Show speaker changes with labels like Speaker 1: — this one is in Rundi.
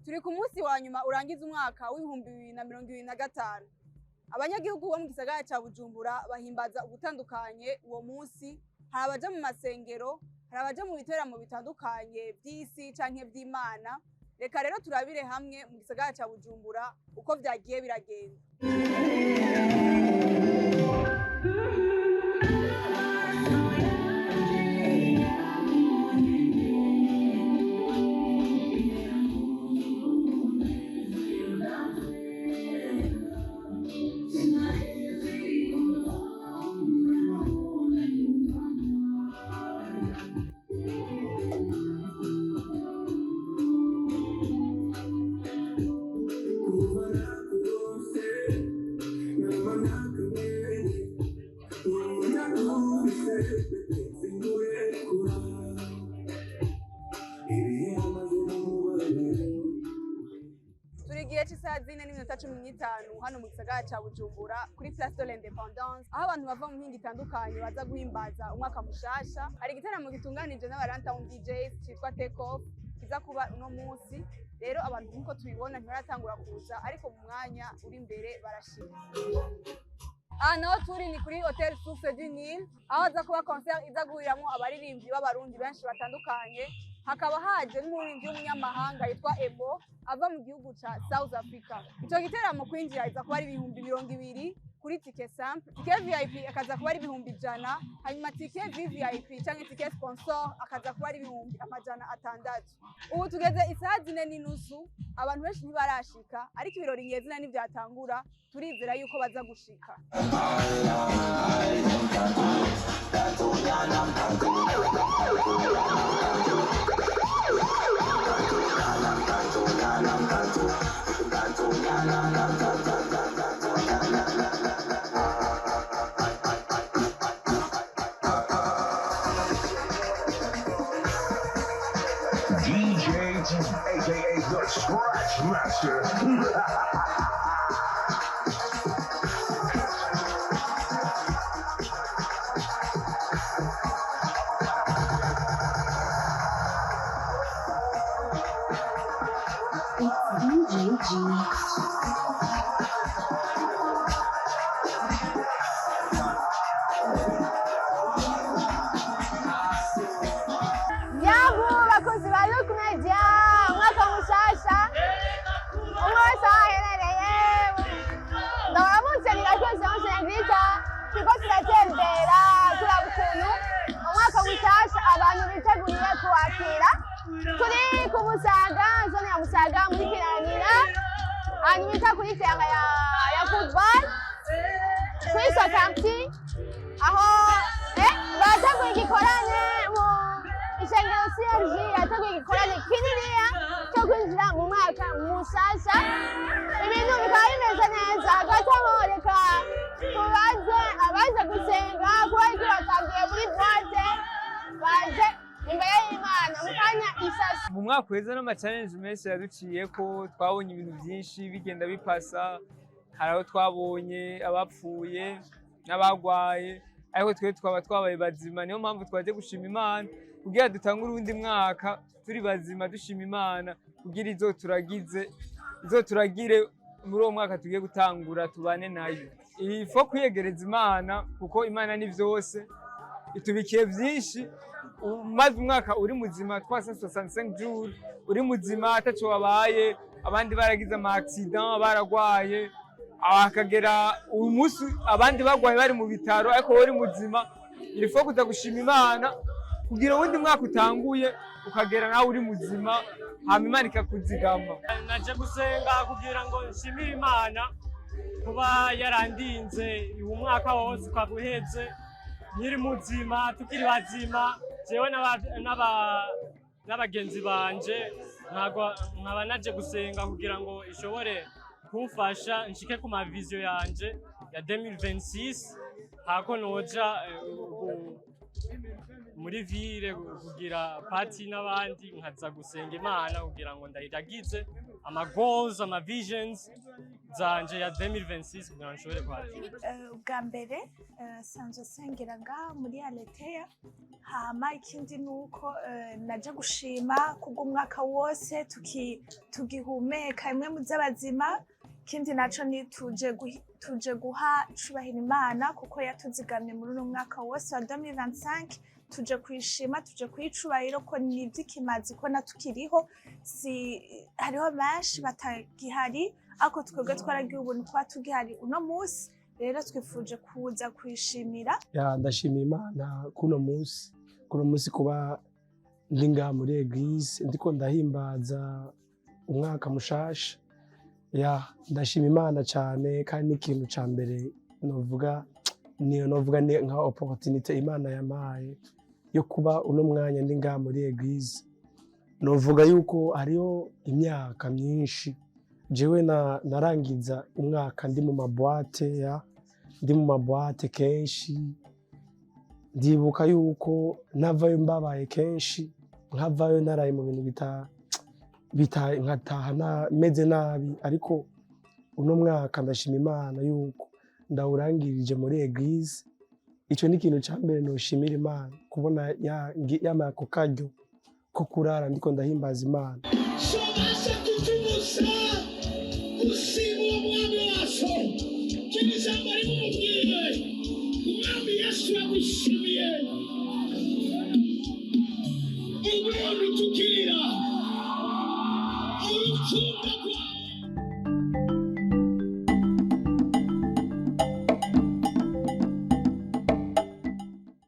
Speaker 1: Turi ku munsi wa nyuma urangiza umwaka w'ibihumbi 2025. Abanyagihugu bo mu gisagara ca Bujumbura bahimbaza ugutandukanye uwo munsi. Hari abaja mu masengero, hari abaja mu biteramo bitandukanye vy'isi canke vy'Imana. Reka rero turabire hamwe mu gisagara ca Bujumbura uko vyagiye biragenda. Turigiye c'isaha 4:15 hano mu gisagara ca Bujumbura kuri Place de l'Indépendance, aho abantu bava mu mpinga itandukanye baza guhimbaza umwaka mushasha. Hari igitaramo gitunganije n'abarantown DJs citwa Take Off kiza kuba uno munsi. Rero abantu nkuko tubibona ntibaratangura kuza, ariko mu mwanya uri imbere barashika. Naho turi ni kuri Hotel Source du Nil, aho haza kuba concert iza guhuriramo abaririmbyi b'abarundi benshi batandukanye. Hakaba haje n'umuririmbyi w'umunyamahanga yitwa Ebo ava mu gihugu ca South Africa. Ico giteramo kwinjira iza kuba ari ibihumbi 200 kuri ticket simple. Ticket VIP akaza kuba ari ibihumbi 100, hanyuma ticket VVIP canke ticket sponsor akaza kuba ari ibihumbi 600. Ubu tugeze isaha 4:30, abantu benshi ntibarashika, ariko ibirori nyezina n'ivyatangura turizera yuko baza gushika.
Speaker 2: DJ aka the Scratch Master.
Speaker 3: It's DJ G.
Speaker 4: Bakozi ba Look Media, umwaka mushasha umwe wese aherereye ndabaramutse nirakoze hose Negrita turiko turatembera turaba ukuntu umwaka mushasha abantu biteguriye kuwakira. Turi ku Musaga, zone ya Musaga muri Kiranira, ahantu bita kuri terre ya football kuri so quartier, aho bateguye igikorane ishengero CRG yateguye igikorane kininiya cyo kwinjira mu mwaka mushasha. Ibintu bikaba bimeze neza, hagati aho reka tubaze abaje gusenga kuba ariko batagiye muri boite baje imbere y'Imana mu kanya isasa.
Speaker 5: Mu mwaka uheze n'ama-challenge menshi yaduciyeko, twabonye ibintu byinshi bigenda bipasa. Hari aho twabonye abapfuye n'abagwaye, ariko twe twaba twabaye bazima. Niyo mpamvu twaje gushima Imana kugira dutange urundi mwaka turi bazima dushima Imana kugira izoturagire muri uwo mwaka tugiye gutangura tubane nayo. Ifo kwiyegereza Imana kuko Imana ni vyose, itubikiye vyinshi. Umaze umwaka uri muzima 365 jours uri muzima ataco wabaye, abandi baragize ama accident baragwaye, akagera umunsi abandi bagwaye bari mu bitaro, ariko uri muzima. Ifo kuza gushima Imana kugira uwundi mwaka utanguye ukagera nawe uri muzima, hama Imana ikakuzigama.
Speaker 6: Naje gusenga kugira ngo nshimire Imana kuba yarandinze uyu mwaka wose ukaguheze nkiri muzima, tukiri bazima, jewe n'abagenzi banje. Nkaba naje gusenga kugira ngo ishobore kumfasha nshike ku maviziyo yanje ya 2026, hako noja muri ville kugira party n'abandi, nkaza gusenga Imana kugira ngo ndayiragize ama goals ama visions zanje ya 2026 kugira ngo nshobore kwakira.
Speaker 3: Ubwa mbere sanzwe sengera ngaha muri Aletheia, hama ikindi nuko naje gushima kubw'umwaka wose tugihumeka imwe mu z'abazima. Ikindi naco ni tuje guha cubahira Imana kuko yatuzigamye muri uno mwaka wose wa 2025, tuje kwishima, tuje kwicubahiro ko ni ivy'ikimazi ko natukiriho, hariho benshi batagihari ariko twebwe twaragiye ubuntu kuba tugihari uno munsi, rero twifuje kuza kwishimira.
Speaker 7: Ndashimira Imana kuno munsi kuba ndi ngaha muri eglise ndiko ndahimbaza umwaka mushasha. Ndashima Imana cyane kandi n'ikintu ca mbere novuga ni nka opportunity Imana yampaye yo kuba uno mwanya ndi ngaha muri eglise. Novuga yuko hariho imyaka myinshi jewe narangiza umwaka ndi mu mabwate kenshi. Ndibuka yuko navayo mbabaye kenshi, nkavayo naraye mu bintu nkataha meze nabi, ariko uno mwaka ndashima Imana yuko ndawurangirije muri eglise. Ico ni ikintu ca mbere noshimira Imana, kubona yamaye ako karyo ko kurara ndiko ndahimbaza Imana.
Speaker 8: Sobasha tutumusa usimu umwami wacu ijambo rimubwiye umwami Yesu yagushimiye ubuntu tukira urukundo rwawe